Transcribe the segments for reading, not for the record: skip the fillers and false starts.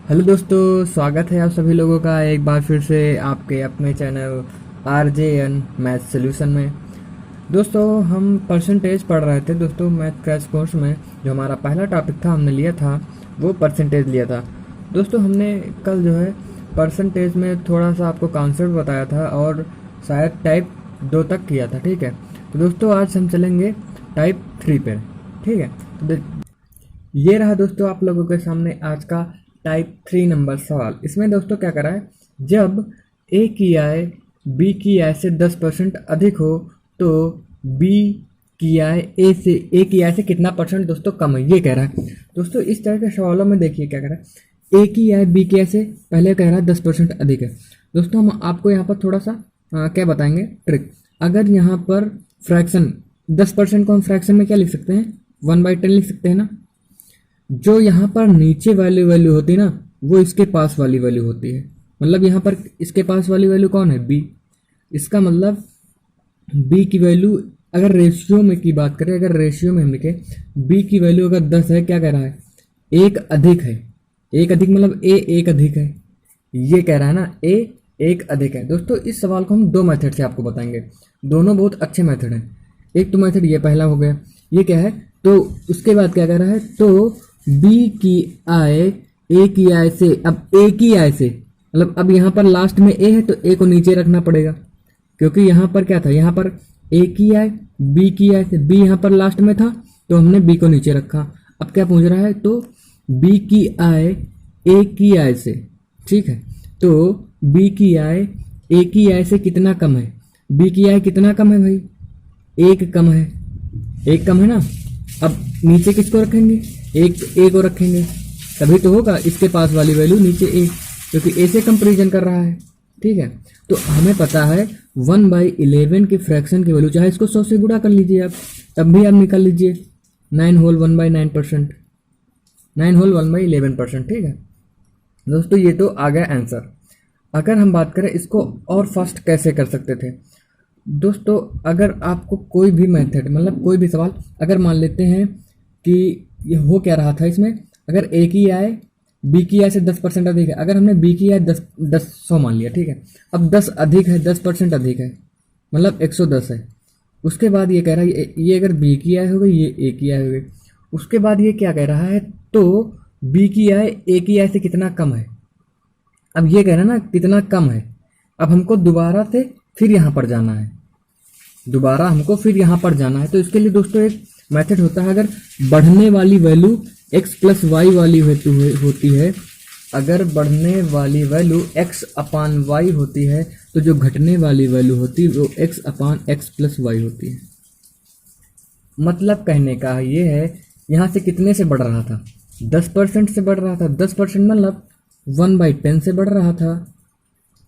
Hello दोस्तों, स्वागत है आप सभी लोगों का एक बार फिर से आपके अपने चैनल RJN मैथ सोल्यूशन में। दोस्तों, हम परसेंटेज पढ़ रहे थे दोस्तों मैथ क्रैश कोर्स में। जो हमारा पहला टॉपिक था हमने लिया था वो परसेंटेज लिया था। दोस्तों, हमने कल जो है परसेंटेज में थोड़ा सा आपको कॉन्सेप्ट बताया था और शायद टाइप 2 तक किया था। ठीक है, तो दोस्तों आज हम चलेंगे टाइप 3 पे। ठीक है, तो ये रहा दोस्तों आप लोगों के सामने आज का टाइप 3 नंबर सवाल। इसमें दोस्तों क्या करा है, जब ए की आय बी की आय से 10% अधिक हो तो बी की आय ए की आय से कितना परसेंट दोस्तों कम है, ये कह रहा है। दोस्तों इस तरह के सवालों में देखिए क्या कह रहा है, ए की आय बी की आय से पहले कह रहा है 10% अधिक है। दोस्तों हम आपको यहाँ पर थोड़ा सा क्या बताएंगे ट्रिक। अगर यहाँ पर फ्रैक्शन 10% को हम फ्रैक्शन में क्या लिख सकते हैं, 1/10 लिख सकते हैं ना। जो यहाँ पर नीचे वाली वैल्यू होती है ना, वो इसके पास वाली वैल्यू होती है। मतलब यहाँ पर इसके पास वाली वैल्यू कौन है, बी। इसका मतलब बी की वैल्यू अगर रेशियो में की बात करें, अगर रेशियो में हम लिखे बी की वैल्यू अगर 10 है, क्या कह रहा है, एक अधिक है। एक अधिक मतलब ए एक अधिक है, ये कह रहा है ना, ए एक अधिक है। दोस्तों इस सवाल को हम 2 मेथड से आपको बताएंगे, दोनों बहुत अच्छे मेथड हैं। एक तो मेथड ये पहला हो गया, ये क्या है, तो उसके बाद क्या कह रहा है, तो बी की आय ए की आय से, अब ए की आय से मतलब अब यहाँ पर लास्ट में ए है तो ए को नीचे रखना पड़ेगा, क्योंकि यहाँ पर क्या था, यहाँ पर ए की आय बी की आय से, बी यहाँ पर लास्ट में था तो हमने बी को नीचे रखा। अब क्या पूछ रहा है, तो बी की आय ए की आय से, ठीक है, तो बी की आय ए की आय से कितना कम है। बी की आय कितना कम है भाई, एक कम है, एक कम है ना। अब नीचे किसको रखेंगे, एक ए को रखेंगे, तभी तो होगा इसके पास वाली वैल्यू नीचे ए, क्योंकि ए से कंपेरिजन कर रहा है। ठीक है, तो हमें पता है 1/11 की फ्रैक्शन की वैल्यू, चाहे इसको 100 से गुणा कर लीजिए आप, तब भी आप निकाल लीजिए 9 होल 1/9%, 9 होल 1/11%। ठीक है दोस्तों, ये तो आ गया आंसर। अगर हम बात करें इसको और फास्ट कैसे कर सकते थे, दोस्तों अगर आपको कोई भी मेथड मतलब कोई भी सवाल, अगर मान लेते हैं कि ये हो क्या रहा था इसमें, अगर ए की आय बी की आय से 10% अधिक है, अगर हमने बी की आय 100 मान लिया, ठीक है, अब 10 अधिक है, 10% अधिक है, मतलब 110 है। उसके बाद ये कह रहा है ये अगर बी की आय हो गई, ये ए की आय हो गई। उसके बाद ये क्या कह रहा है, तो बी की आय ए की आय से कितना कम है। अब ये कह रहा है ना कितना कम है, अब हमको दोबारा से फिर यहाँ पर जाना है, दोबारा हमको फिर यहाँ पर जाना है। तो इसके लिए दोस्तों एक मेथड होता है, अगर बढ़ने वाली वैल्यू x प्लस वाई वाली होती है, अगर बढ़ने वाली वैल्यू x अपान वाई होती है, तो जो घटने वाली वैल्यू होती है वो x अपान एक्स प्लस वाई होती है। मतलब कहने का ये है, यहाँ से कितने से बढ़ रहा था, 10% से बढ़ रहा था। 10% मतलब 1/10 से बढ़ रहा था,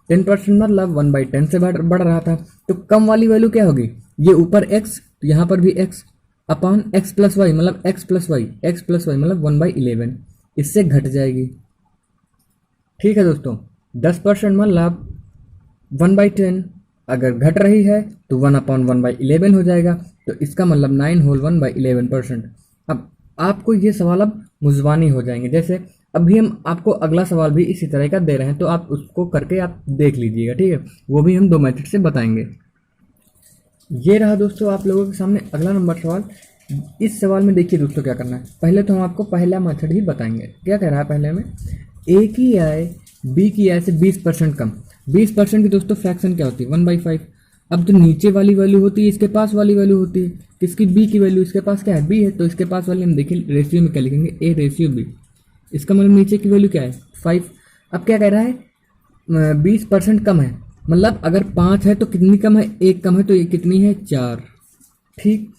10% मतलब 1/10 से बढ़ रहा था। तो कम वाली वैल्यू क्या होगी, ये ऊपर x, तो यहाँ पर भी x अपान एक्स प्लस वाई, मतलब x plus y, x plus y मतलब 1/11, इससे घट जाएगी। ठीक है दोस्तों, 10% मतलब 1/10, अगर घट रही है तो 1/1/11 हो जाएगा, तो इसका मतलब 9 होल 1/11%। अब आपको ये सवाल अब मुझवानी हो जाएंगे, जैसे अभी हम आपको अगला सवाल भी इसी तरह का दे रहे हैं, तो आप उसको करके आप देख लीजिएगा। ठीक है, वो भी हम 2 मेथड से बताएंगे। ये रहा दोस्तों आप लोगों के सामने अगला नंबर सवाल। इस सवाल में देखिए दोस्तों क्या करना है, पहले तो हम आपको पहला मेथड ही बताएंगे। क्या कह रहा है पहले में, ए की आय बी की आय से 20% कम। 20% की दोस्तों फ्रैक्शन क्या होती है, 1/5। अब जो नीचे वाली वैल्यू होती है इसके पास वाली वैल्यू होती है, किसकी, बी की वैल्यू, इसके पास क्या है, बी है, तो इसके पास वाली हम देखिए रेशियो में क्या लिखेंगे, ए रेशियो बी। इसका मतलब नीचे की वैल्यू क्या है, 5। अब क्या कह रहा है, 20% कम है, मतलब अगर 5 है तो कितनी कम है, 1 कम है, तो ये कितनी है, 4। ठीक,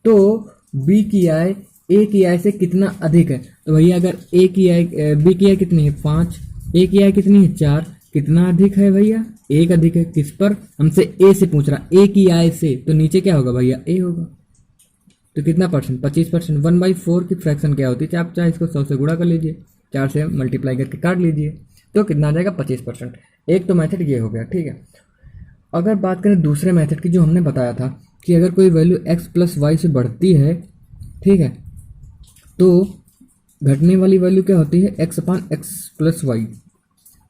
तो बी की आय ए की आय से कितना अधिक है, तो भैया अगर ए की आय बी की आय कितनी है, 5, ए की आय कितनी है, 4, कितना अधिक है भैया, 1 अधिक है। किस पर, हमसे ए से पूछ रहा, ए की आय से, तो नीचे क्या होगा भैया, ए होगा, तो कितना परसेंट, 25%। 1/4 की फ्रैक्शन क्या होती है, आप चाहे इसको 100 से गुणा कर लीजिए, 4 से मल्टीप्लाई करके काट लीजिए, तो कितना आ जाएगा, 25%। एक तो मेथड ये हो गया। ठीक है, अगर बात करें दूसरे मेथड की, जो हमने बताया था कि अगर कोई वैल्यू x प्लस वाई से बढ़ती है, ठीक है, तो घटने वाली वैल्यू क्या होती है, एक्स अपान एक्स प्लस वाई।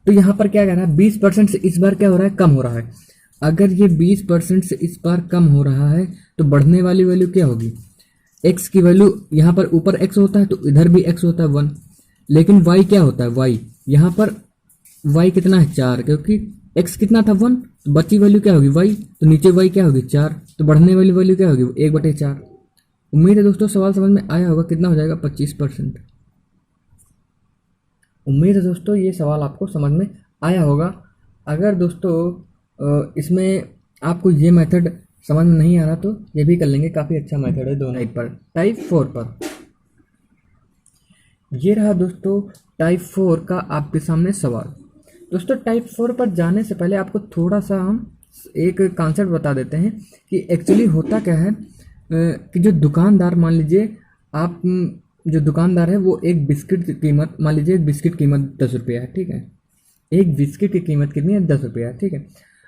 तो यहाँ पर क्या कह रहा है, 20% से इस बार क्या हो रहा है, कम हो रहा है। अगर ये 20% से इस बार कम हो रहा है तो बढ़ने वाली वैल्यू क्या होगी, एक्स की वैल्यू, यहाँ पर ऊपर एक्स होता है तो इधर भी एक्स होता है 1, लेकिन वाई क्या होता है, वाई यहाँ पर वाई कितना है 4, क्योंकि एक्स कितना था 1, तो बची वैल्यू क्या होगी वाई, तो नीचे वाई क्या होगी 4, तो बढ़ने वाली वैल्यू क्या होगी 1/4। उम्मीद है दोस्तों सवाल समझ में आया होगा। कितना हो जाएगा 25%। उम्मीद है दोस्तों ये सवाल आपको समझ में आया होगा। अगर दोस्तों इसमें आपको ये मेथड समझ में नहीं आ रहा तो ये भी कर लेंगे, काफ़ी अच्छा मेथड है दोनों टाइप पर। टाइप 4 पर ये रहा दोस्तों टाइप 4 का आपके सामने सवाल। दोस्तों टाइप 4 पर जाने से पहले आपको थोड़ा सा हम एक कॉन्सेप्ट बता देते हैं कि एक्चुअली होता क्या है, कि जो दुकानदार, मान लीजिए आप जो दुकानदार है वो एक बिस्किट की कीमत, मान लीजिए एक बिस्किट की कीमत 10 रुपया है, ठीक है। एक बिस्किट की कीमत कितनी है, 10 रुपया है, ठीक है।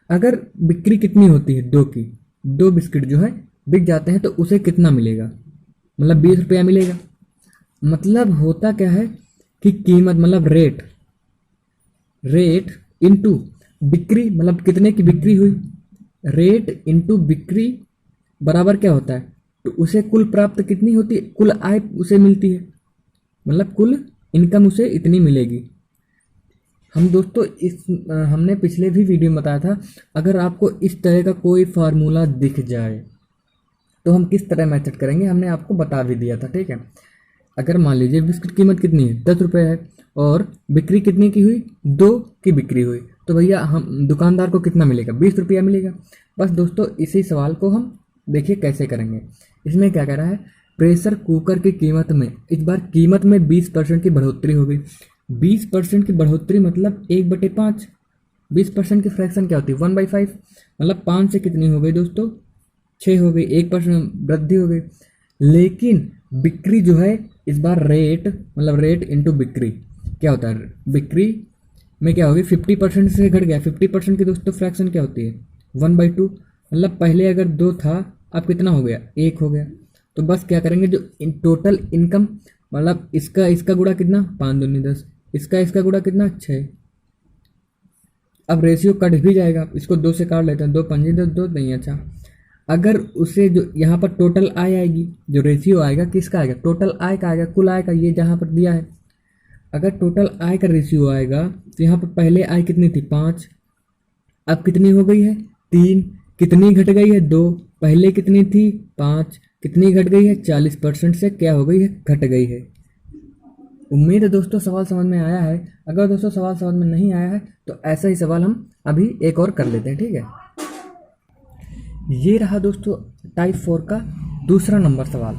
अगर बिक्री कितनी होती है, 2 की, 2 बिस्किट जो है बिक जाते हैं तो उसे कितना मिलेगा, मतलब 20 रुपया मिलेगा। मतलब होता क्या है कि कीमत मतलब रेट इनटू बिक्री, मतलब कितने की बिक्री हुई, रेट इनटू बिक्री बराबर क्या होता है, तो उसे कुल प्राप्त कितनी होती है, कुल आय उसे मिलती है, मतलब कुल इनकम उसे इतनी मिलेगी। हम दोस्तों हमने पिछले भी वीडियो में बताया था, अगर आपको इस तरह का कोई फार्मूला दिख जाए तो हम किस तरह मेथड करेंगे, हमने आपको बता भी दिया था, ठीक है। अगर मान लीजिए बिस्किट कीमत कितनी है, 10 रुपये है, और बिक्री कितने की हुई, 2 की बिक्री हुई, तो भैया हम दुकानदार को कितना मिलेगा, 20 रुपया मिलेगा। बस दोस्तों इसी सवाल को हम देखिए कैसे करेंगे। इसमें क्या कह रहा है, प्रेशर कुकर की कीमत में इस बार कीमत में 20% की बढ़ोतरी हो गई। 20% की बढ़ोतरी मतलब 1/5। 20% की फ्रैक्शन क्या होती है, 1/5, मतलब 5 से कितनी हो गई दोस्तों, 6 हो गई, 1% वृद्धि हो गई। लेकिन बिक्री जो है इस बार रेट, मतलब रेट इंटू बिक्री क्या होता है, बिक्री में क्या होगी 50% से घट गया। 50% की दोस्तों फ्रैक्शन क्या होती है, 1/2, मतलब पहले अगर 2 था अब कितना हो गया, 1 हो गया। तो बस क्या करेंगे, जो टोटल इनकम, मतलब इसका गुणा कितना, 5 दूनी 10, इसका गुणा कितना 6। अब रेशियो कट भी जाएगा, इसको 2 से काट लेते हैं, 2 पंजे 10, 2 नहीं, अच्छा। अगर उसे जो यहाँ पर टोटल आय आएगी, जो रेशियो आएगा किसका आएगा, टोटल आय का आएगा, कुल आय का, ये जहाँ पर दिया है। अगर टोटल आय का रेशियो आएगा तो यहाँ पर पहले आय कितनी थी 5, अब कितनी हो गई है 3, कितनी घट गई है 2, पहले कितनी थी 5, कितनी घट गई है 40% से क्या हो गई है, घट गई है। उम्मीद है दोस्तों सवाल समझ में आया है। अगर दोस्तों सवाल समझ में नहीं आया है तो ऐसा ही सवाल हम अभी एक और कर लेते हैं, ठीक है। ये रहा दोस्तों टाइप 4 का दूसरा नंबर सवाल।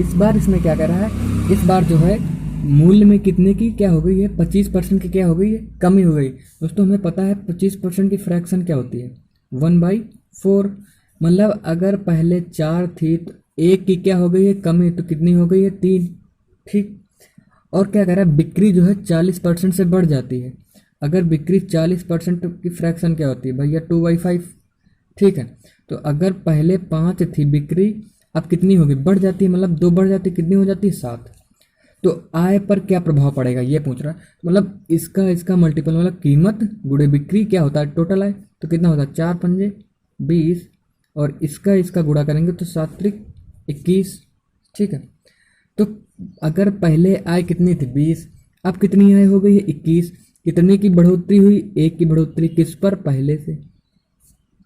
इस बार इसमें क्या कह रहा है, इस बार जो है मूल्य में कितने की क्या हो गई है, 25% की क्या हो गई है, कमी हो गई। दोस्तों हमें पता है 25% की फ्रैक्शन क्या होती है, 1/4। मतलब अगर पहले 4 थी तो 1 की क्या हो गई है, कमी, तो कितनी हो गई है 3, ठीक। और क्या कह रहा है, बिक्री जो है 40% से बढ़ जाती है। अगर बिक्री 40% की फ्रैक्शन क्या होती है भैया, 2/5, ठीक है। तो अगर पहले 5 थी बिक्री, अब कितनी होगी, बढ़ जाती है, मतलब 2 बढ़ जाती है, कितनी हो जाती है 7। तो आय पर क्या प्रभाव पड़ेगा ये पूछ रहा है, मतलब इसका मल्टीपल, मतलब कीमत गुणे बिक्री क्या होता है, टोटल आय, तो कितना होता है 4 पंजे 20, और इसका गुणा करेंगे तो 7 त्रिक 21, ठीक है। तो अगर पहले आय कितनी थी 20, अब कितनी आय हो गई है 21, कितने की बढ़ोतरी हुई, 1 की बढ़ोतरी, किस पर, पहले से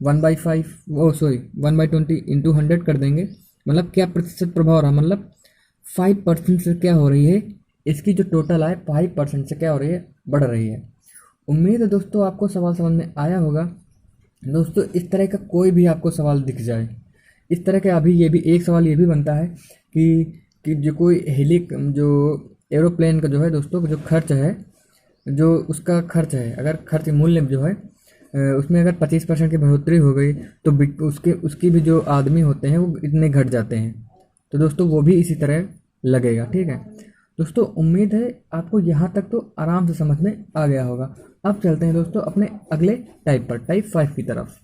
1/5, ओ सॉरी 1/20 इंटू 100 कर देंगे। मतलब क्या प्रतिशत प्रभाव रहा, मतलब 5% से क्या हो रही है, इसकी जो टोटल आय 5% से क्या हो रही है, बढ़ रही है। उम्मीद है दोस्तों आपको सवाल समझ में आया होगा। दोस्तों इस तरह का कोई भी आपको सवाल दिख जाए, इस तरह के, अभी ये भी एक सवाल ये भी बनता है कि जो कोई जो एरोप्लेन का जो है दोस्तों, जो खर्च है, जो उसका खर्च है, अगर खर्च मूल्य जो है उसमें अगर 25% की बढ़ोतरी हो गई तो उसकी भी जो आदमी होते हैं वो इतने घट जाते हैं। तो दोस्तों वो भी इसी तरह लगेगा, ठीक है। दोस्तों उम्मीद है आपको यहाँ तक तो आराम से समझ में आ गया होगा। अब चलते हैं दोस्तों अपने अगले टाइप पर, टाइप 5 की तरफ।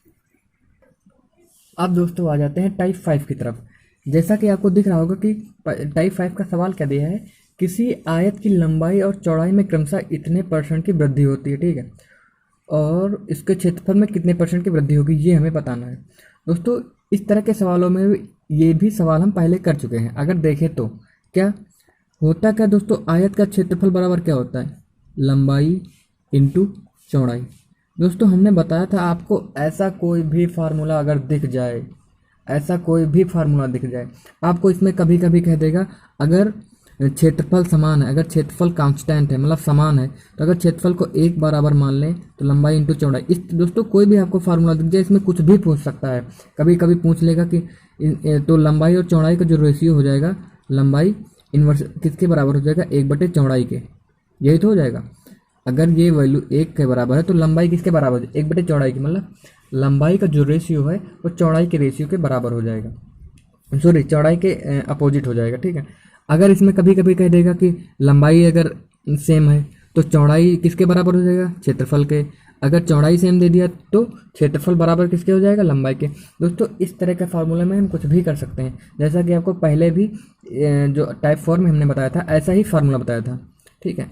अब दोस्तों आ जाते हैं टाइप 5 की तरफ। जैसा कि आपको दिख रहा होगा कि टाइप 5 का सवाल क्या दिया है किसी आयत की लंबाई और चौड़ाई में क्रमशः इतने % की वृद्धि होती है, ठीक है, और इसके क्षेत्रफल में कितने % की वृद्धि होगी, ये हमें बताना है। दोस्तों इस तरह के सवालों में ये भी सवाल हम पहले कर चुके हैं। अगर देखें तो क्या होता, क्या दोस्तों, आयत का क्षेत्रफल बराबर क्या होता है, लंबाई इंटू चौड़ाई। दोस्तों हमने बताया था आपको, ऐसा कोई भी फार्मूला अगर दिख जाए, ऐसा कोई भी फार्मूला दिख जाए, आपको इसमें कभी कभी कह देगा अगर क्षेत्रफल समान है, अगर क्षेत्रफल कांस्टेंट है मतलब समान है, तो अगर क्षेत्रफल को एक बराबर मान लें तो लंबाई इंटू चौड़ाई। इस दोस्तों कोई भी आपको फार्मूला दिख जाए, इसमें कुछ भी पूछ सकता है। कभी कभी पूछ लेगा कि तो लंबाई और चौड़ाई का जो रेशियो हो जाएगा, लंबाई इन्वर्स किसके बराबर हो जाएगा, 1/चौड़ाई के, यही तो हो जाएगा। अगर ये वैल्यू 1 के बराबर है तो लंबाई किसके बराबर है, 1/चौड़ाई की, मतलब लंबाई का जो रेशियो है वो चौड़ाई के रेशियो के बराबर हो जाएगा, सॉरी चौड़ाई के अपोजिट हो जाएगा, ठीक है। अगर इसमें कभी कभी कह देगा कि लंबाई अगर सेम है तो चौड़ाई किसके बराबर हो जाएगा, क्षेत्रफल के। अगर चौड़ाई सेम दे दिया तो क्षेत्रफल बराबर किसके हो जाएगा, लंबाई के। दोस्तों इस तरह के फार्मूले में हम कुछ भी कर सकते हैं, जैसा कि आपको पहले भी जो टाइप 4 में हमने बताया था, ऐसा ही फार्मूला बताया था, ठीक है।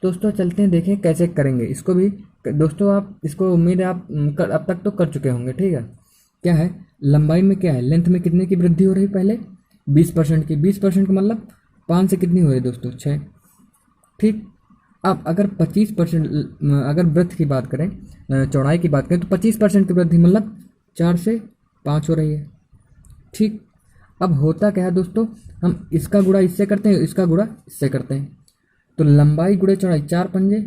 दोस्तों चलते हैं, देखें कैसे करेंगे इसको भी। दोस्तों आप इसको, उम्मीद है आप अब तक तो कर चुके होंगे, ठीक है। क्या है, लंबाई में क्या है, लेंथ में कितने की वृद्धि हो रही है, पहले 20% की। 20% का मतलब 5 से कितनी हो रही है दोस्तों, 6, ठीक। अब अगर 25%, अगर वृत्त की बात करें, चौड़ाई की बात करें, तो 25% की वृद्धि मतलब 4 से 5 हो रही है, ठीक। अब होता क्या है दोस्तों, हम इसका गुणा इससे करते हैं, इसका गुणा इससे करते हैं, तो लंबाई गुणे चौड़ाई, 4 पंजे,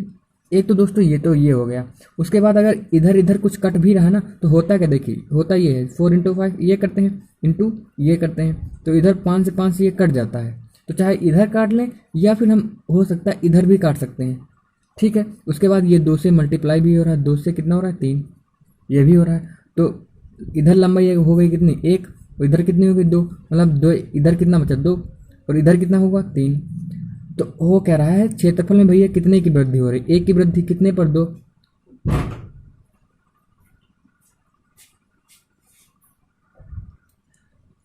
एक तो दोस्तों ये हो गया। उसके बाद अगर इधर इधर कुछ कट भी रहा ना तो होता क्या, देखिए होता ये है 4 × 5 ये करते हैं, इंटू ये करते हैं, तो इधर 5 से 5 से ये कट जाता है, तो चाहे इधर काट लें या फिर हम हो सकता है इधर भी काट सकते हैं, ठीक है। उसके बाद ये 2 से मल्टीप्लाई भी हो रहा है, 2 से कितना हो रहा है, 3, ये भी हो रहा है, तो इधर लंबाई हो गई कितनी, 1, और इधर कितनी हो गई, 2, मतलब 2, इधर कितना बचा, 2, और इधर कितना होगा, 3। तो वो कह रहा है क्षेत्रफल में भैया कितने की वृद्धि हो रही है, 1 की वृद्धि कितने पर, 2।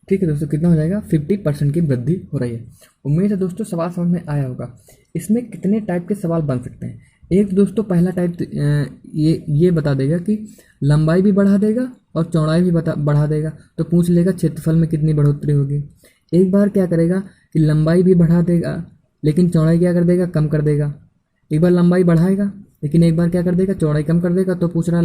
ठीक है दोस्तों, कितना हो जाएगा, 50% की वृद्धि हो रही है। उम्मीद है दोस्तों सवाल समझ में आया होगा। इसमें कितने टाइप के सवाल बन सकते हैं। एक दोस्तों पहला टाइप ये बता देगा कि लंबाई भी बढ़ा देगा और चौड़ाई भी बढ़ा देगा, तो पूछ लेगा क्षेत्रफल में कितनी बढ़ोतरी होगी। एक बार क्या करेगा कि लंबाई भी बढ़ा देगा लेकिन चौड़ाई क्या कर देगा, कम कर देगा। एक बार लंबाई बढ़ाएगा लेकिन एक बार क्या कर देगा, चौड़ाई कम कर देगा, तो पूछ रहा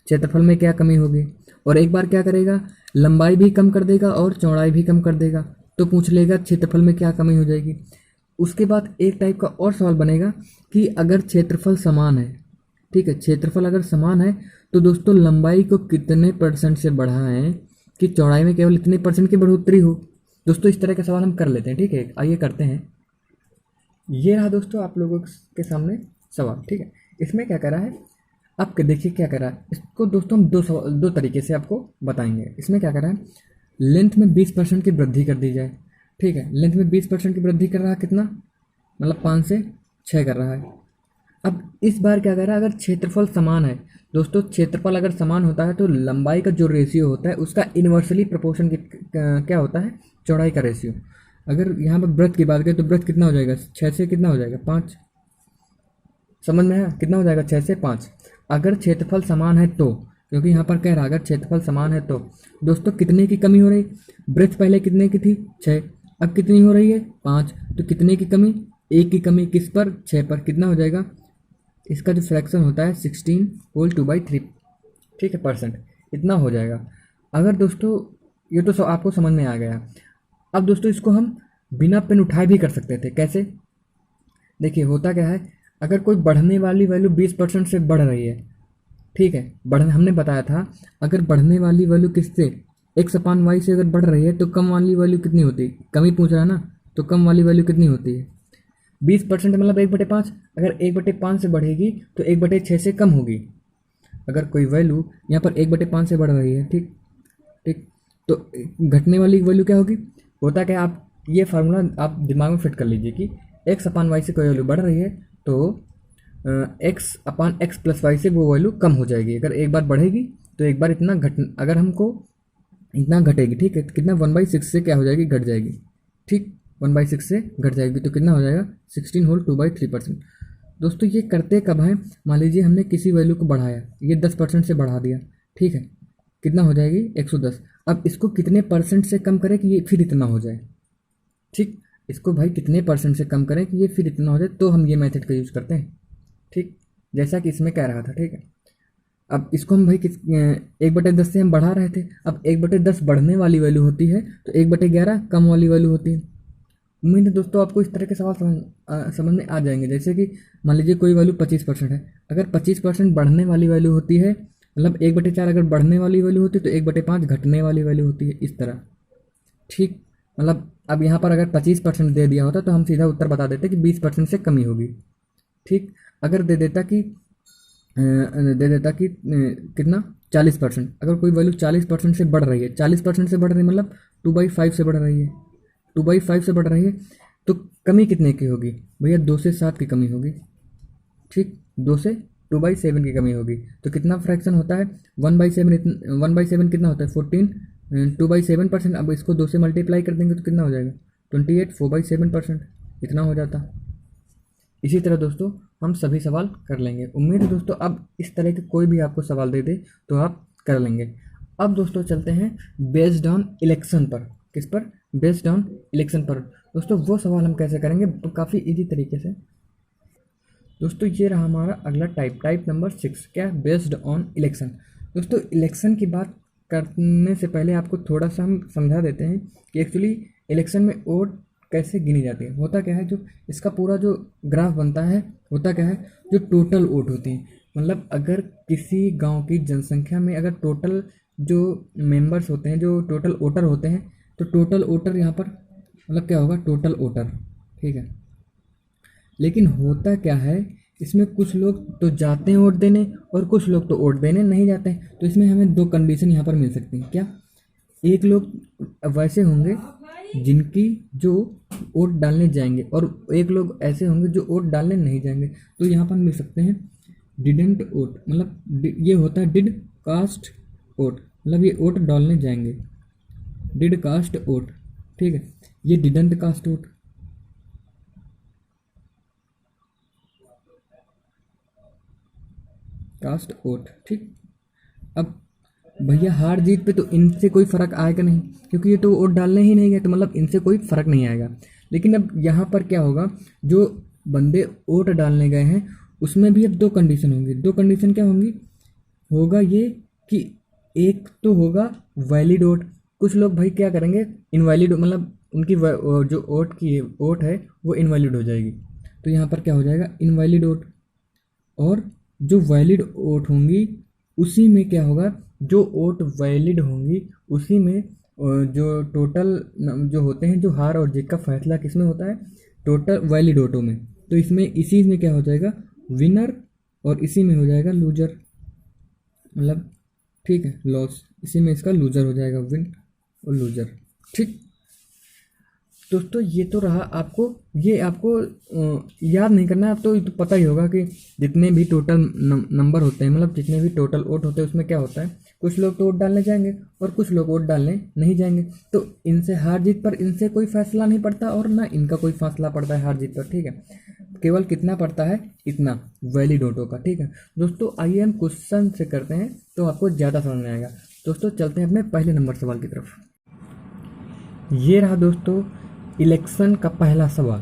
क्षेत्रफल में क्या कमी होगी। और एक बार क्या करेगा, लंबाई भी कम कर देगा और चौड़ाई भी कम कर देगा, तो पूछ लेगा क्षेत्रफल में क्या कमी हो जाएगी। उसके बाद एक टाइप का और सवाल बनेगा कि अगर क्षेत्रफल समान है, ठीक है, क्षेत्रफल अगर समान है तो दोस्तों लंबाई को कितने % से बढ़ाएं कि चौड़ाई में केवल इतने % की बढ़ोतरी हो। दोस्तों इस तरह के सवाल हम कर लेते हैं, ठीक है, आइए करते हैं। ये रहा दोस्तों आप लोगों के सामने सवाल, ठीक है। इसमें क्या करा है, आप देखिए क्या करा है, इसको दोस्तों हम दो तरीके से आपको बताएंगे। इसमें क्या करा है, लेंथ में 20% की वृद्धि कर दी जाए, ठीक है। लेंथ में 20% की वृद्धि कर रहा है, कितना मतलब 5 से 6 कर रहा है। अब इस बार क्या कर रहा है, अगर क्षेत्रफल समान है दोस्तों, क्षेत्रफल अगर समान होता है तो लंबाई का जो रेशियो होता है उसका इन्वर्सली प्रोपोर्शन क्या होता है, चौड़ाई का रेशियो। अगर यहाँ पर वृत्त की बात करें तो वृत्त कितना हो जाएगा, 6 से कितना हो जाएगा, 5। समझ में है, कितना हो जाएगा, 6 से 5। अगर क्षेत्रफल समान है तो, क्योंकि यहाँ पर कह रहा है अगर क्षेत्रफल समान है तो दोस्तों कितने की कमी हो रही, वृत्त पहले कितने की थी, 6, अब कितनी हो रही है, 5, तो कितने की कमी, 1 की कमी, किस पर, 6 पर। कितना हो जाएगा, इसका जो फ्रैक्शन होता है 16 होल 2/3, ठीक है, %, इतना हो जाएगा। अगर दोस्तों ये तो आपको समझ में आ गया। अब दोस्तों इसको हम बिना पेन उठाए भी कर सकते थे, कैसे, देखिए होता क्या है, अगर कोई बढ़ने वाली वैल्यू 20% से बढ़ रही है, ठीक है, हमने बताया था अगर बढ़ने वाली वैल्यू किससे, x/y से अगर बढ़ रही है तो कम वाली वैल्यू कितनी होती है, कम ही पूछ रहा है ना, तो कम वाली वैल्यू कितनी होती है, 20% मतलब 1/5। अगर 1/5 से बढ़ेगी तो 1/6 से कम होगी। अगर कोई वैल्यू यहाँ पर 1/5 से बढ़ रही है, ठीक ठीक, तो घटने वाली वैल्यू क्या होगी, होता क्या, आप ये फार्मूला आप दिमाग में फिट कर लीजिए कि x/y से कोई वैल्यू बढ़ रही है तो x/x+y से वो वैल्यू कम हो जाएगी। अगर एक बार बढ़ेगी तो एक बार इतना अगर हमको इतना घटेगी, ठीक है, कितना 1/6 से क्या हो जाएगी, घट जाएगी, ठीक। 1/6 से घट जाएगी तो कितना हो जाएगा 16 होल 2/3%। दोस्तों ये करते कब है, मान लीजिए हमने किसी वैल्यू को बढ़ाया, ये 10% से बढ़ा दिया, ठीक है, कितना हो जाएगी 110। अब इसको कितने परसेंट से कम करें कि ये फिर इतना हो जाए, ठीक, इसको भाई कितने परसेंट से कम करें कि ये फिर इतना हो जाए, तो हम ये मेथड का यूज़ करते हैं, ठीक, जैसा कि इसमें कह रहा था, ठीक है। अब इसको हम भाई 1/10 से हम बढ़ा रहे थे, अब 1/10 बढ़ने वाली वैल्यू होती है तो 1/11 कम वाली वैल्यू होती है। उम्मीद है दोस्तों आपको इस तरह के सवाल समझ में आ जाएंगे। जैसे कि मान लीजिए कोई वैल्यू 25% है, अगर 25% बढ़ने वाली वैल्यू होती है, मतलब 1/4 अगर बढ़ने वाली वैल्यू होती है तो 1/5 घटने वाली वैल्यू होती है, इस तरह, ठीक। मतलब अब यहाँ पर अगर 25% दे दिया होता तो हम सीधा उत्तर बता देते कि 20% से कमी होगी, ठीक। अगर दे देता कि कितना 40%, अगर कोई वैल्यू 40% से बढ़ रही है, 40% से बढ़ रही है मतलब 2/5 से बढ़ रही है, 2/5 से बढ़ रही है, तो कमी कितने की होगी भैया, 2 से 7 की कमी होगी, ठीक, 2 से 2/7 की कमी होगी। तो कितना फ्रैक्शन होता है 1/7 कितना होता है 14, 2/7%। अब इसको 2 से मल्टीप्लाई कर देंगे तो कितना हो जाएगा 28, 4/7%, इतना हो जाता। इसी तरह दोस्तों हम सभी सवाल कर लेंगे। उम्मीद है दोस्तों अब इस तरह के कोई भी आपको सवाल दे दे तो आप कर लेंगे। अब दोस्तों चलते हैं बेस्ड ऑन इलेक्शन पर। किस पर? बेस्ड ऑन इलेक्शन पर। दोस्तों वो सवाल हम कैसे करेंगे, तो काफ़ी इजी तरीके से। दोस्तों ये रहा हमारा अगला टाइप नंबर 6, क्या? Based on election. दोस्तों इलेक्शन की बात करने से पहले आपको थोड़ा सा हम समझा देते हैं कि एक्चुअली इलेक्शन में वोट कैसे गिनी जाती है। होता क्या है, जो इसका पूरा जो ग्राफ बनता है, होता क्या है, जो टोटल वोट होती हैं, मतलब अगर किसी गांव की जनसंख्या में अगर टोटल जो मेंबर्स होते हैं, जो टोटल वोटर होते हैं, तो टोटल वोटर यहाँ पर मतलब क्या होगा, टोटल वोटर, ठीक है। लेकिन होता क्या है, इसमें कुछ लोग तो जाते हैं वोट देने और कुछ लोग तो वोट देने नहीं जाते हैं। तो इसमें हमें 2 कंडीशन यहाँ पर मिल सकती हैं। क्या? एक लोग वैसे होंगे जिनकी जो वोट डालने जाएंगे और एक लोग ऐसे होंगे जो वोट डालने नहीं जाएंगे। तो यहाँ पर मिल सकते हैं डिडेंट वोट, मतलब ये होता है डिड कास्ट वोट, मतलब ये वोट डालने जाएंगे, डिड कास्ट वोट, ठीक है। ये didn't cast vote, cast vote, ठीक। अब भैया हार जीत पे तो इनसे कोई फ़र्क आएगा नहीं, क्योंकि ये तो वोट डालने ही नहीं गए, तो मतलब इनसे कोई फ़र्क नहीं आएगा। लेकिन अब यहाँ पर क्या होगा, जो बंदे वोट डालने गए हैं उसमें भी अब 2 कंडीशन होंगी। 2 कंडीशन क्या होंगी, होगा ये कि एक तो होगा वैलिड वोट। कुछ लोग भाई क्या करेंगे, इनवैलिड, मतलब उनकी जो वोट है वो इनवैलिड हो जाएगी। तो यहाँ पर क्या हो जाएगा, इनवैलिड वोट। और जो वैलिड वोट होंगी उसी में क्या होगा, जो वोट वैलिड होंगी उसी में जो टोटल जो होते हैं, जो हार और जीत का फैसला किसमें होता है, टोटल वैलिड वोटों में। तो इसमें इसी में क्या हो जाएगा, विनर, और इसी में हो जाएगा लूजर, मतलब ठीक है, लॉस, इसी में इसका लूजर हो जाएगा, विन और लूजर, ठीक। दोस्तों ये तो रहा, ये आपको याद नहीं करना है, अब तो पता ही होगा कि जितने भी टोटल नंबर होते हैं, मतलब जितने भी टोटल वोट होते हैं उसमें क्या होता है, कुछ लोग तो वोट डालने जाएंगे और कुछ लोग वोट डालने नहीं जाएंगे। तो इनसे हार जीत पर इनसे कोई फैसला नहीं पड़ता और ना इनका कोई फैसला पड़ता है हार जीत पर, ठीक है। केवल कितना पड़ता है, इतना वैलिड वोटों का, ठीक है। दोस्तों आइए हम क्वेश्चन से करते हैं तो आपको ज़्यादा समझ में आएगा। दोस्तों चलते हैं अपने पहले नंबर सवाल की तरफ। ये रहा दोस्तों इलेक्शन का पहला सवाल।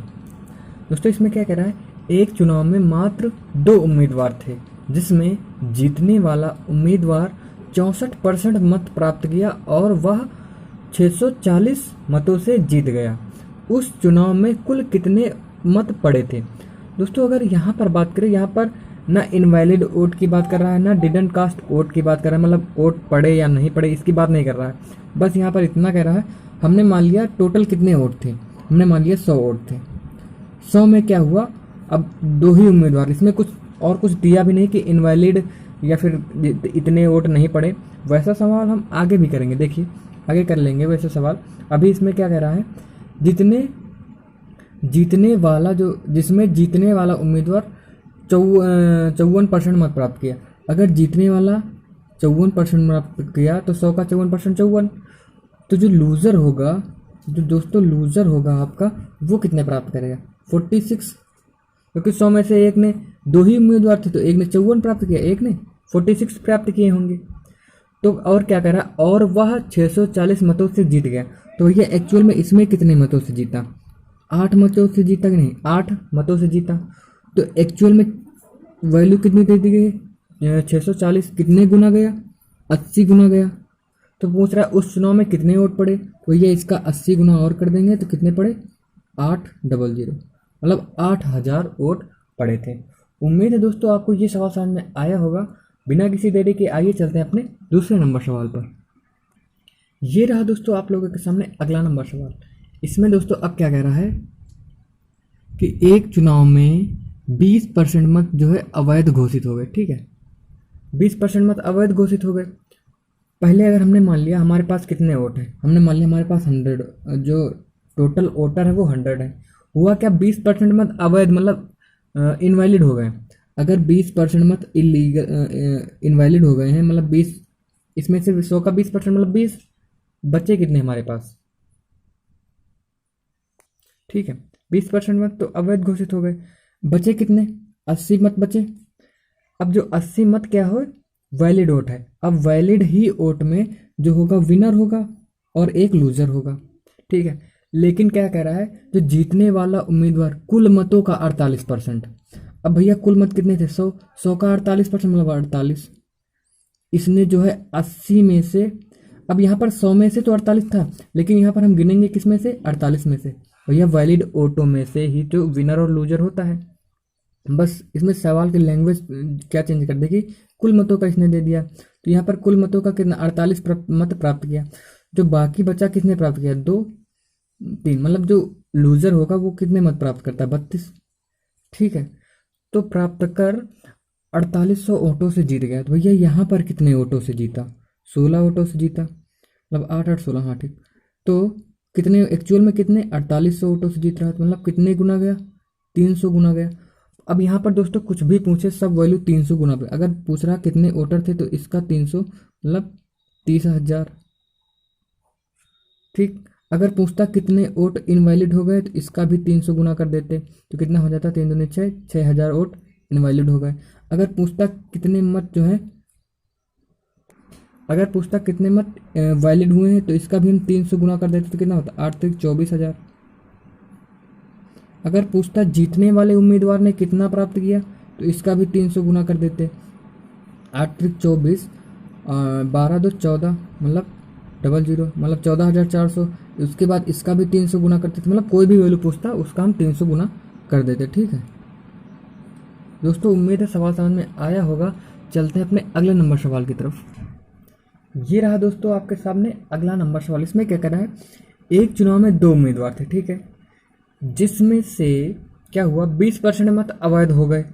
दोस्तों इसमें क्या कह रहा है, एक चुनाव में मात्र 2 उम्मीदवार थे, जिसमें जीतने वाला उम्मीदवार 64% मत प्राप्त किया और वह 640 मतों से जीत गया। उस चुनाव में कुल कितने मत पड़े थे? दोस्तों अगर यहाँ पर बात करें, यहाँ पर ना इनवैलिड वोट की बात कर रहा है, ना डिडेंट कास्ट वोट की बात कर रहा है, मतलब वोट पड़े या नहीं पड़े इसकी बात नहीं कर रहा है। बस यहाँ पर इतना कह रहा है, हमने मान लिया टोटल कितने वोट थे, हमने मान लिया 100 वोट थे। 100 में क्या हुआ, अब 2 ही उम्मीदवार, इसमें कुछ दिया भी नहीं कि इनवैलिड या फिर इतने वोट नहीं पड़े। वैसा सवाल हम आगे भी करेंगे, देखिए आगे कर लेंगे वैसे सवाल। अभी इसमें क्या कह रहा है, जिसमें जीतने वाला उम्मीदवार 54% मत प्राप्त किया। अगर जीतने वाला 54% प्राप्त किया तो 100 का 54% 54। तो जो लूज़र होगा, जो दोस्तों लूज़र होगा आपका, वो कितने प्राप्त करेगा? 46, क्योंकि 100 में से एक ने, दो ही उम्मीदवार थे तो एक ने 54 प्राप्त किया, एक ने 46 प्राप्त किए होंगे। तो और क्या कह रहा है, और वह 640 मतों से जीत गया। तो भैया एक्चुअल में इसमें कितने मतों से जीता? 8 मतों से जीता कि नहीं? 8 मतों से जीता। तो एक्चुअल में वैल्यू कितनी दे दी गई? 640 कितने गुना गया? 80 गुना गया। तो पूछ रहा है उस चुनाव में कितने वोट पड़े? तो ये इसका 80 गुना और कर देंगे तो कितने पड़े? 800, मतलब 8000 वोट पड़े थे। उम्मीद है दोस्तों आपको ये सवाल समझ में आया होगा। बिना किसी देरी के आइए चलते हैं अपने दूसरे नंबर सवाल पर। ये रहा दोस्तों आप लोगों के सामने अगला नंबर सवाल। इसमें दोस्तों अब क्या कह रहा है कि एक चुनाव में 20% मत जो है अवैध घोषित हो गए। ठीक है, 20% मत अवैध घोषित हो गए। पहले अगर हमने मान लिया हमारे पास कितने वोट हैं, हमने मान लिया हमारे पास 100, जो टोटल वोटर है वो 100 है। हुआ क्या, 20% मत अवैध मतलब इनवैलिड हो गए। अगर 20% मत इनवैलिड हो गए हैं, मतलब 20, इसमें से 100 का 20% मतलब 20, बचे कितने हमारे पास? ठीक है, 20% मत तो अवैध घोषित हो गए। बचे कितने? 80 मत बचे। अब जो 80 मत क्या हो, वैलिड वोट है। अब वैलिड ही वोट में जो होगा विनर होगा और एक लूजर होगा। ठीक है, लेकिन क्या कह रहा है, जो जीतने वाला उम्मीदवार कुल मतों का 48%। अब भैया कुल मत कितने थे? 100 का 48% मतलब 48। इसने जो है 80 में से, अब यहाँ पर 100 में से तो 48 था, लेकिन यहाँ पर हम गिनेंगे किस में से? 48 में से। भैया वैलिड वोटों में से ही जो विनर और लूजर होता है। बस इसमें सवाल की लैंग्वेज क्या चेंज कर देगी, कुल मतों का इसने दे दिया। तो यहाँ पर कुल मतों का कितना? 48 मत प्राप्त किया। जो बाकी बचा किसने प्राप्त किया? 2, 3, मतलब जो लूजर होगा वो कितने मत प्राप्त करता है? 32। ठीक है, तो प्राप्त कर 4800 वोटों से जीत गया। तो भैया यहाँ पर कितने वोटों से जीता? 16 वोटों से जीता, मतलब 8 8 16, हाँ ठीक। तो कितने एक्चुअल में कितने? 4800 वोटों से जीत रहा है, तो मतलब कितने गुना गया? 300 गुना गया। अब यहाँ पर दोस्तों कुछ भी पूछे सब वैल्यू 300 गुना पे। अगर पूछ रहा कितने वोटर थे तो इसका 300 मतलब 30,000। ठीक, अगर पूछता कितने वोट इनवैलिड हो गए तो इसका भी 300 गुना कर देते तो कितना हो जाता? 3 दूनी 6, 6,000 वोट इनवैलिड हो गए। अगर पूछता कितने मत जो है, अगर पूछता कितने मत वैलिड हुए हैं तो इसका भी हम 300 गुना कर देते तो कितना होता? 8 3 24,000। अगर पूछता जीतने वाले उम्मीदवार ने कितना प्राप्त किया तो इसका भी 300 गुना कर देते। 8 3 24, 12 2 14, मतलब 00, मतलब 14,400। उसके बाद इसका भी 300 गुना करते थे, मतलब कोई भी वैल्यू पूछता उसका हम 300 गुना कर देते। ठीक है दोस्तों, उम्मीद है सवाल समझ में आया होगा। चलते हैं अपने अगले नंबर सवाल की तरफ। ये रहा दोस्तों आपके सामने अगला नंबर सवाल। इसमें क्या कर रहा है, एक चुनाव में 2 उम्मीदवार थे। ठीक है, जिसमें से क्या हुआ, 20% मत अवैध हो गए।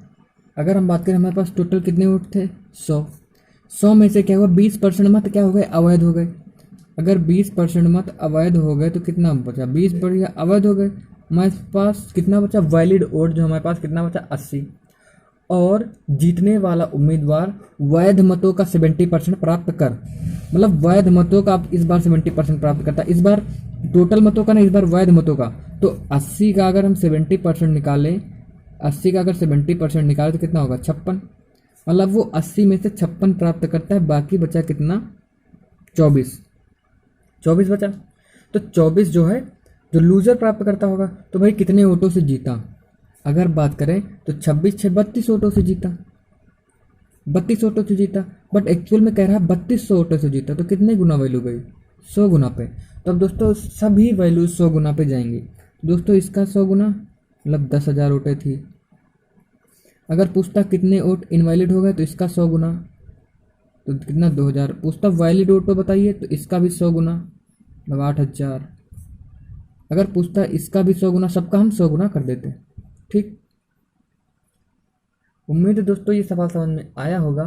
अगर हम बात करें हमारे पास टोटल कितने वोट थे? 100 में से क्या हुआ, 20% मत क्या हो गए? अवैध हो गए। अगर 20% मत अवैध हो गए तो कितना बचा? 20 बढ़िया अवैध हो गए। हमारे पास कितना बचा? वैलिड वोट जो हमारे पास कितना बचा? 80। और जीतने वाला उम्मीदवार वैध मतों का 70% प्राप्त कर, मतलब वैध मतों का इस बार 70% प्राप्त करता है। इस बार टोटल मतों का नहीं, इस बार वैध मतों का। तो 80 का अगर हम 70% निकालें, 80 का अगर 70% निकालें तो कितना होगा? 56। मतलब वो 80 में से 56 प्राप्त करता है। बाकी बचा कितना? 24 बचा। तो 24 जो है जो लूजर प्राप्त करता होगा। तो भाई कितने वोटों से जीता? अगर बात करें तो 26 6 32 वोटों से जीता, 32 वोटों से जीता। बट एक्चुअल में कह रहा है 3200 वोटों से जीता। तो कितने गुना वैल्यू गई? 100 गुना पे। तो अब दोस्तों सभी वैल्यू 100 गुना पे जाएंगी। दोस्तों इसका 100 गुना मतलब 10,000 वोटें थी। अगर पूछता कितने वोट इनवैलिड हो गए तो इसका 100 गुना, तो कितना? 2,000। पूछता वैलिड वोट तो बताइए तो इसका भी 100 गुना मतलब 8,000। अगर पूछता इसका भी 100 गुना, सबका हम 100 गुना कर देते। ठीक, उम्मीद है दोस्तों ये सवाल समझ में आया होगा।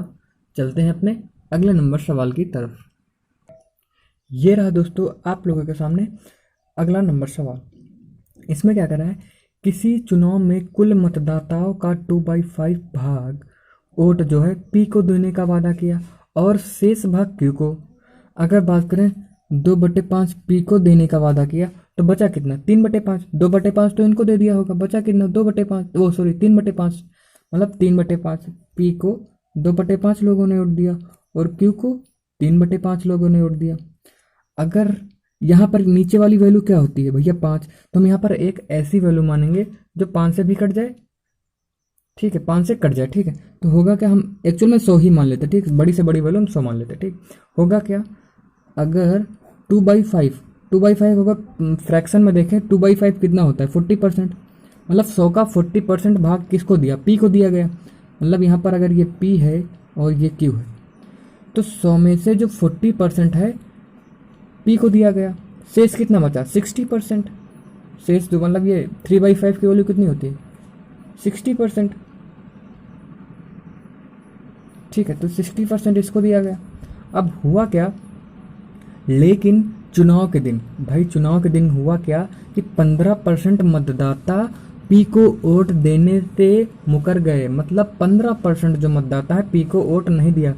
चलते हैं अपने अगले नंबर सवाल की तरफ। ये रहा दोस्तों आप लोगों के सामने अगला नंबर सवाल। इसमें क्या कर रहा है, किसी चुनाव में कुल मतदाताओं का 2/5 भाग वोट जो है पी को देने का वादा किया और शेष भाग क्यू को। अगर बात करें 2/5 पी को देने का वादा किया, तो बचा कितना 3/5। 2/5 तो इनको दे दिया होगा, बचा कितना 2/5, वो सॉरी 3/5, मतलब 3/5 पी को 2/5 लोगों ने वोट दिया और क्यू को 3/5 लोगों ने वोट दिया। अगर यहाँ पर नीचे वाली वैल्यू क्या होती है भैया 5, तो हम यहाँ पर एक ऐसी वैल्यू मानेंगे जो 5 से भी कट जाए, ठीक है, 5 से कट जाए, ठीक है। तो होगा क्या, हम एक्चुअल में 100 ही मान लेते, ठीक, बड़ी से बड़ी वैल्यू हम 100 मान लेते, ठीक। होगा क्या, अगर 2/5 होगा, फ्रैक्शन में देखें 2/5 कितना होता है 40%, मतलब 100 का 40% भाग किसको दिया, पी को दिया गया। मतलब यहाँ पर अगर ये पी है और ये क्यू है, तो 100 में से जो 40% है पी को दिया गया, शेष कितना बचा 60%। शेष जो मतलब ये 3/5 की वैल्यू कितनी होती है 60%, ठीक है। तो 60% इसको दिया गया। अब हुआ क्या, लेकिन चुनाव के दिन, भाई चुनाव के दिन हुआ क्या कि 15% मतदाता पी को वोट देने से मुकर गए, मतलब 15% जो मतदाता है पी को वोट नहीं दिया।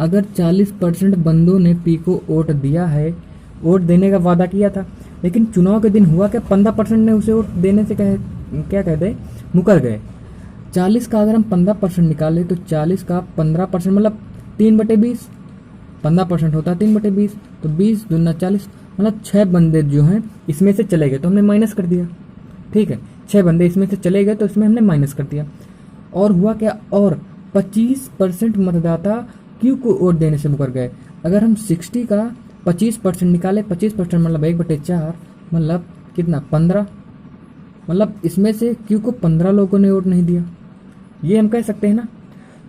अगर 40% बंदों ने पी को वोट दिया है, वोट देने का वादा किया था, लेकिन चुनाव के दिन हुआ क्या, 15% ने उसे वोट देने से क्या कहते हैं मुकर गए। 40 का अगर हम 15% निकालें तो 40 का 15% मतलब 3/20, 15% होता है 3/20, तो 20 दूना 40, मतलब 6 बंदे जो हैं इसमें से चले गए, तो हमने माइनस कर दिया, ठीक है। 6 बंदे इसमें से चले गए तो इसमें हमने माइनस कर दिया। और हुआ क्या, और 25% मतदाता क्यू को वोट देने से मुकर गए। अगर हम 60 का 25% निकाले, 25% मतलब 1/4, मतलब कितना 15, मतलब इसमें से क्यू को 15 लोगों ने वोट नहीं दिया, ये हम कह सकते हैं ना।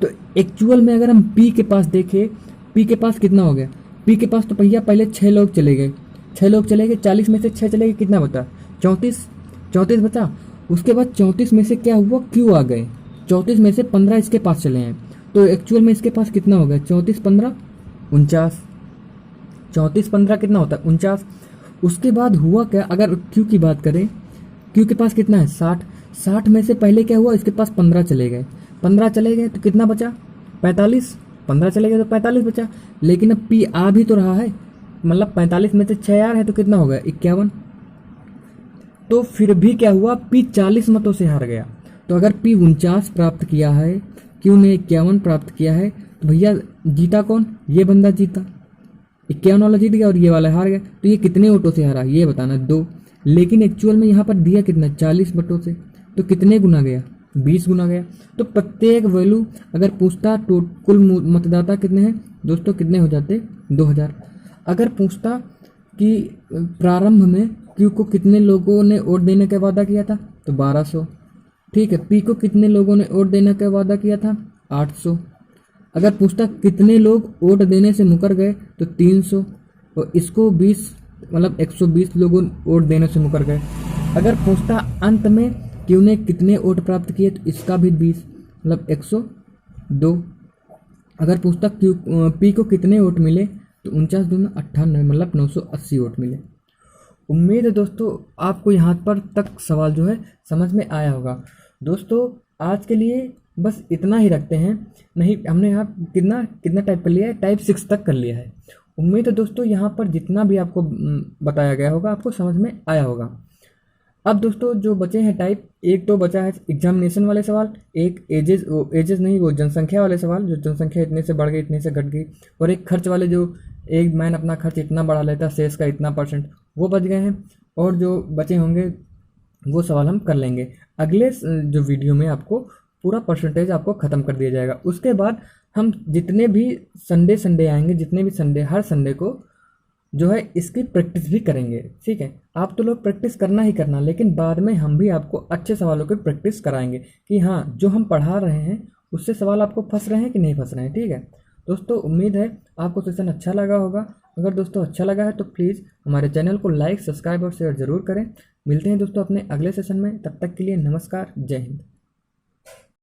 तो एक्चुअल में अगर हम पी के पास देखें, पी के पास कितना हो गया, पी के पास तो भैया पहले 6 लोग चले गए, 6 लोग चले गए, 40 में से 6 चले गए, कितना बता 34 बचा। उसके बाद 34 में से क्या हुआ, क्यू आ गए, 34 में से 15 इसके पास चले हैं, तो एक्चुअल में इसके पास कितना हो गया 34 15 49, 34 15 कितना होता है 49। उसके बाद हुआ क्या, अगर क्यू की बात करें, क्यू के पास कितना है 60 में से पहले क्या हुआ, इसके पास 15 चले गए, 15 चले गए तो कितना बचा 45, 15 चले गए तो 45 बचा। लेकिन अब पी आ भी तो रहा है, मतलब 45 में से 6 आ रहे हैं तो कितना हो गया 51। तो फिर भी क्या हुआ, पी 40 मतों से हार गया। तो अगर पी 49 प्राप्त किया है, क्यू ने 51 प्राप्त किया है, तो भैया जीता कौन, ये बंदा जीता, 51 वाला जीत गया और ये वाला हार गया। तो ये कितने वोटों से हारा ये बताना 2, लेकिन एक्चुअल में यहाँ पर दिया कितना 40 वोटों से, तो कितने गुना गया 20 गुना गया। तो प्रत्येक वैल्यू अगर पूछता तो कुल मतदाता कितने हैं दोस्तों, कितने हो जाते 2000। अगर पूछता कि प्रारंभ में क्यू को कितने लोगों ने वोट देने का वादा किया था, तो 1200, ठीक है। पी को कितने लोगों ने वोट देने का वादा किया था 800। अगर पूछता कितने लोग वोट देने से मुकर गए, तो 300, और इसको 20 मतलब 120 लोगों वोट देने से मुकर गए। अगर पूछता अंत में क्यू ने कितने वोट प्राप्त किए, तो इसका भी 20 मतलब 102। अगर पूछता क्यू पी को कितने वोट मिले, तो 49 दूना 98 मतलब 980 वोट मिले। उम्मीद है दोस्तों आपको यहाँ पर तक सवाल जो है समझ में आया होगा। दोस्तों आज के लिए बस इतना ही रखते हैं, नहीं हमने यहाँ कितना टाइप कर लिया है, टाइप 6 तक कर लिया है। उम्मीद है दोस्तों यहाँ पर जितना भी आपको बताया गया होगा आपको समझ में आया होगा। अब दोस्तों जो बचे हैं टाइप, एक तो बचा है एग्जामिनेशन वाले सवाल, एक एजेस नहीं वो जनसंख्या वाले सवाल, जो जनसंख्या इतने से बढ़ गई इतने से घट गई, और एक खर्च वाले जो एक मैन अपना खर्च इतना बढ़ा लेता शेष का इतना %, वो बच गए हैं। और जो बचे होंगे वो सवाल हम कर लेंगे अगले जो वीडियो में, आपको पूरा परसेंटेज आपको ख़त्म कर दिया जाएगा। उसके बाद हम जितने भी संडे आएंगे, जितने भी संडे, हर संडे को जो है इसकी प्रैक्टिस भी करेंगे, ठीक है। आप तो लोग प्रैक्टिस करना ही करना, लेकिन बाद में हम भी आपको अच्छे सवालों की प्रैक्टिस कराएंगे कि हाँ जो हम पढ़ा रहे हैं उससे सवाल आपको फंस रहे हैं कि नहीं फंस रहे हैं, ठीक है। दोस्तों उम्मीद है आपको सेशन अच्छा लगा होगा। अगर दोस्तों अच्छा लगा है तो प्लीज़ हमारे चैनल को लाइक, सब्सक्राइब और शेयर ज़रूर करें। मिलते हैं दोस्तों अपने अगले सेशन में, तब तक के लिए नमस्कार, जय हिंद।